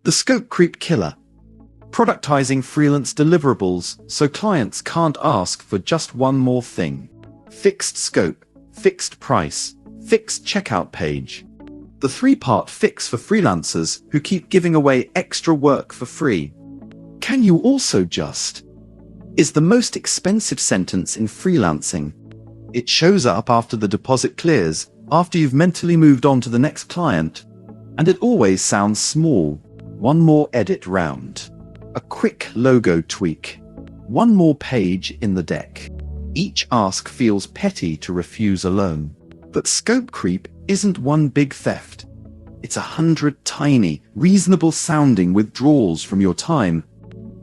The scope creep killer. Productizing freelance deliverables so clients can't ask for just one more thing. Fixed scope, fixed price, fixed checkout page. The three-part fix for freelancers who keep giving away extra work for free. Can you also just? Is the most expensive sentence in freelancing. It shows up after the deposit clears, after you've mentally moved on to the next client. And it always sounds small. One more edit round. A quick logo tweak. One more page in the deck. Each ask feels petty to refuse alone. But scope creep isn't one big theft. It's 100 tiny, reasonable-sounding withdrawals from your time.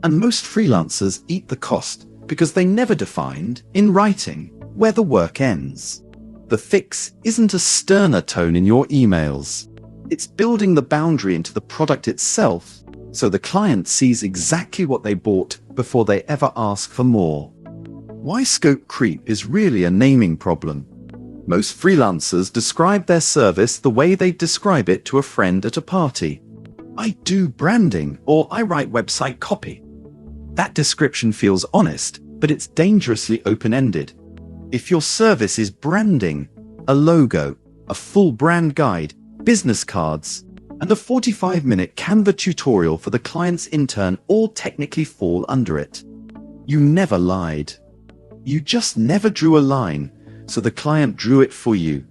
And most freelancers eat the cost because they never defined, in writing, where the work ends. The fix isn't a sterner tone in your emails. It's building the boundary into the product itself, so the client sees exactly what they bought before they ever ask for more. Why scope creep is really a naming problem. Most freelancers describe their service the way they describe it to a friend at a party. I do branding, or I write website copy. That description feels honest, but it's dangerously open-ended. If your service is branding, a logo, a full brand guide, business cards, and a 45-minute Canva tutorial for the client's intern all technically fall under it. You never lied. You just never drew a line, so the client drew it for you.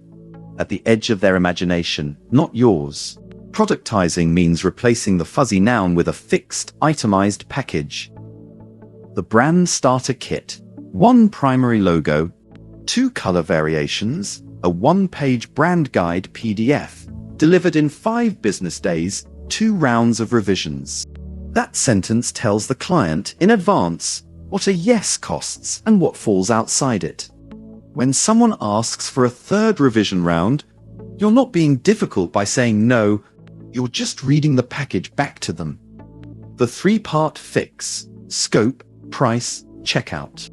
At the edge of their imagination, not yours. Productizing means replacing the fuzzy noun with a fixed, itemized package. The brand starter kit. One primary logo, 2 color variations, a 1-page brand guide PDF, delivered in 5 business days, 2 rounds of revisions. That sentence tells the client in advance what a yes costs and what falls outside it. When someone asks for a 3rd revision round, you're not being difficult by saying no, you're just reading the package back to them. The 3-part fix: scope, price, checkout.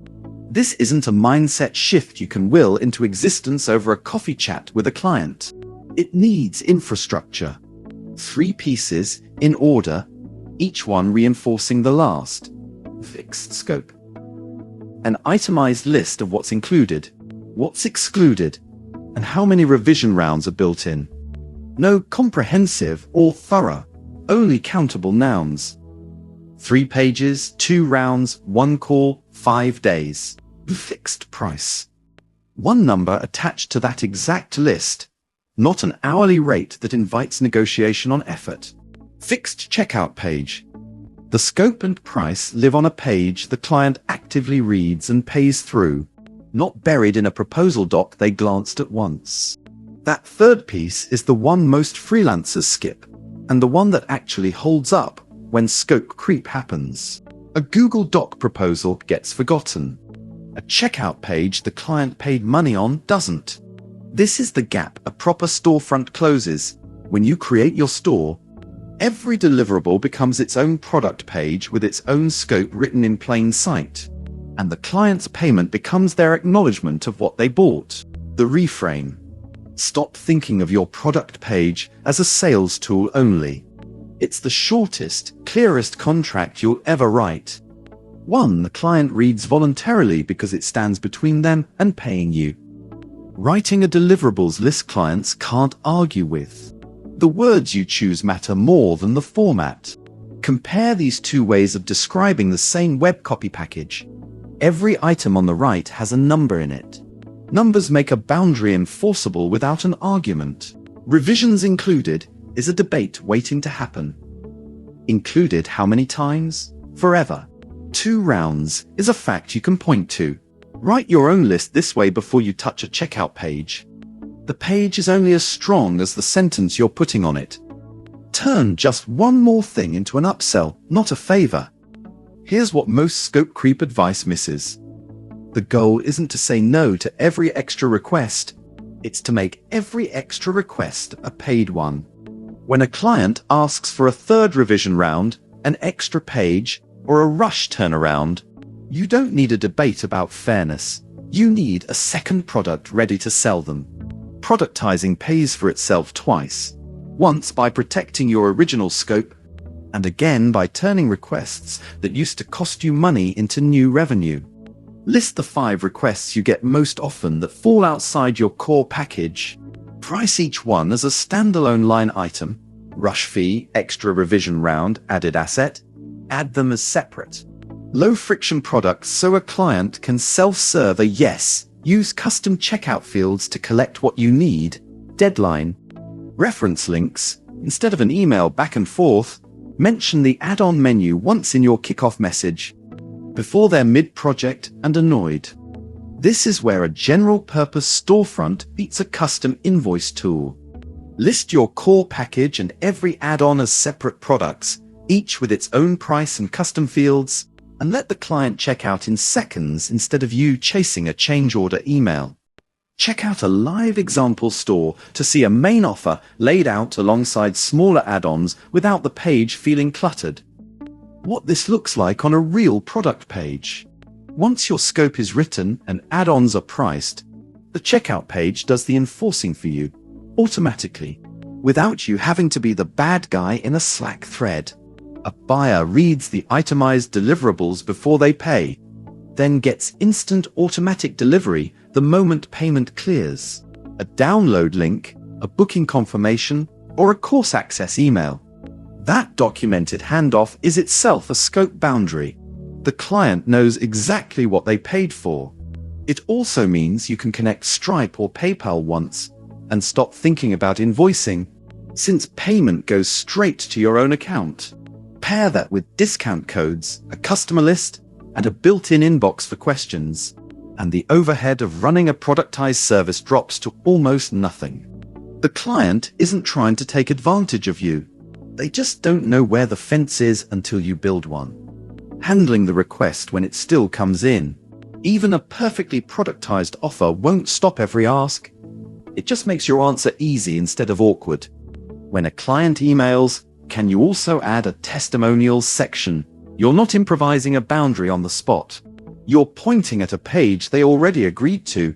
This isn't a mindset shift you can will into existence over a coffee chat with a client. It needs infrastructure. 3 pieces, in order, each one reinforcing the last. Fixed scope. An itemized list of what's included, what's excluded, and how many revision rounds are built in. No comprehensive or thorough, only countable nouns. 3 pages, 2 rounds, 1 call, 5 days. Fixed price. One number attached to that exact list, not an hourly rate that invites negotiation on effort. Fixed checkout page. The scope and price live on a page the client actively reads and pays through, not buried in a proposal doc they glanced at once. That 3rd piece is the one most freelancers skip, and the one that actually holds up when scope creep happens. A Google Doc proposal gets forgotten. A checkout page the client paid money on doesn't. This is the gap a proper storefront closes. When you create your store, every deliverable becomes its own product page with its own scope written in plain sight. And the client's payment becomes their acknowledgement of what they bought. The reframe. Stop thinking of your product page as a sales tool only. It's the shortest, clearest contract you'll ever write. One the client reads voluntarily because it stands between them and paying you. Writing a deliverables list clients can't argue with. The words you choose matter more than the format. Compare these 2 ways of describing the same web copy package. Every item on the right has a number in it. Numbers make a boundary enforceable without an argument. Revisions included is a debate waiting to happen. Included how many times? Forever. 2 rounds is a fact you can point to. Write your own list this way before you touch a checkout page. The page is only as strong as the sentence you're putting on it. Turn just one more thing into an upsell, not a favor. Here's what most scope creep advice misses. The goal isn't to say no to every extra request. It's to make every extra request a paid one. When a client asks for a 3rd revision round, an extra page, or a rush turnaround, you don't need a debate about fairness. You need a second product ready to sell them. Productizing pays for itself twice. Once by protecting your original scope, And again by turning requests that used to cost you money into new revenue. List the 5 requests you get most often that fall outside your core package. Price each one as a standalone line item. Rush fee, extra revision round, added asset. Add them as separate. Low-friction products so a client can self-serve a yes. Use custom checkout fields to collect what you need. Deadline. Reference links. Instead of an email back and forth, mention the add-on menu once in your kickoff message, before they're mid-project and annoyed. This is where a general-purpose storefront beats a custom invoice tool. List your core package and every add-on as separate products, each with its own price and custom fields, and let the client check out in seconds instead of you chasing a change order email. Check out a live example store to see a main offer laid out alongside smaller add-ons without the page feeling cluttered. What this looks like on a real product page. Once your scope is written and add-ons are priced, the checkout page does the enforcing for you, automatically, without you having to be the bad guy in a Slack thread. A buyer reads the itemized deliverables before they pay, then gets instant automatic delivery the moment payment clears. A download link, a booking confirmation, or a course access email. That documented handoff is itself a scope boundary. The client knows exactly what they paid for. It also means you can connect Stripe or PayPal once and stop thinking about invoicing, since payment goes straight to your own account. Pair that with discount codes, a customer list, and a built-in inbox for questions, and the overhead of running a productized service drops to almost nothing. The client isn't trying to take advantage of you. They just don't know where the fence is until you build one. Handling the request when it still comes in. Even a perfectly productized offer won't stop every ask. It just makes your answer easy instead of awkward. When a client emails, can you also add a testimonials section? You're not improvising a boundary on the spot. You're pointing at a page they already agreed to.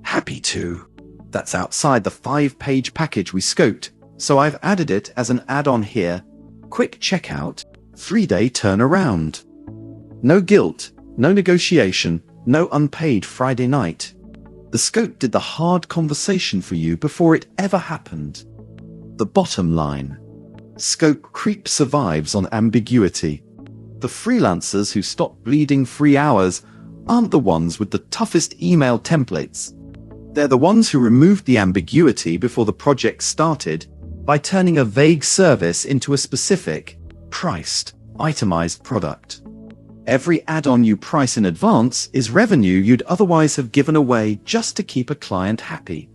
Happy to. That's outside the 5-page package we scoped, so I've added it as an add-on here. Quick checkout, 3-day turnaround. No guilt, no negotiation, no unpaid Friday night. The scope did the hard conversation for you before it ever happened. The bottom line. Scope creep survives on ambiguity. The freelancers who stop bleeding free hours aren't the ones with the toughest email templates. They're the ones who removed the ambiguity before the project started by turning a vague service into a specific, priced, itemized product. Every add-on you price in advance is revenue you'd otherwise have given away just to keep a client happy.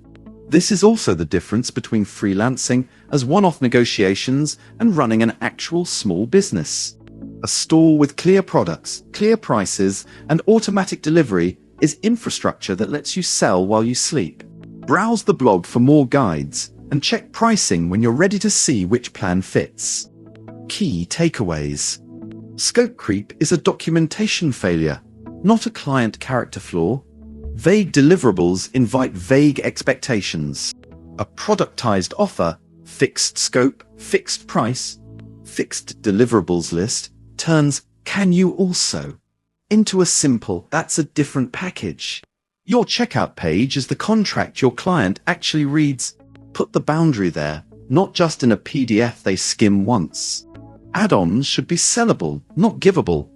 This is also the difference between freelancing as one-off negotiations and running an actual small business. A store with clear products, clear prices, and automatic delivery is infrastructure that lets you sell while you sleep. Browse the blog for more guides and check pricing when you're ready to see which plan fits. Key takeaways. Scope creep is a documentation failure, not a client character flaw. Vague deliverables invite vague expectations. A productized offer, fixed scope, fixed price, fixed deliverables list turns "can you also" into a simple "that's a different package." Your checkout page is the contract your client actually reads. Put the boundary there, not just in a PDF they skim once. Add-ons should be sellable, not givable.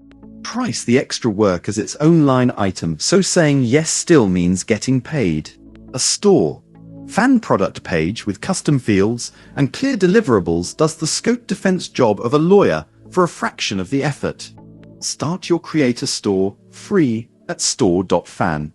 Price the extra work as its own line item, so saying yes still means getting paid. A store.fan product page with custom fields and clear deliverables does the scope defense job of a lawyer for a fraction of the effort. Start your creator store free at store.fan.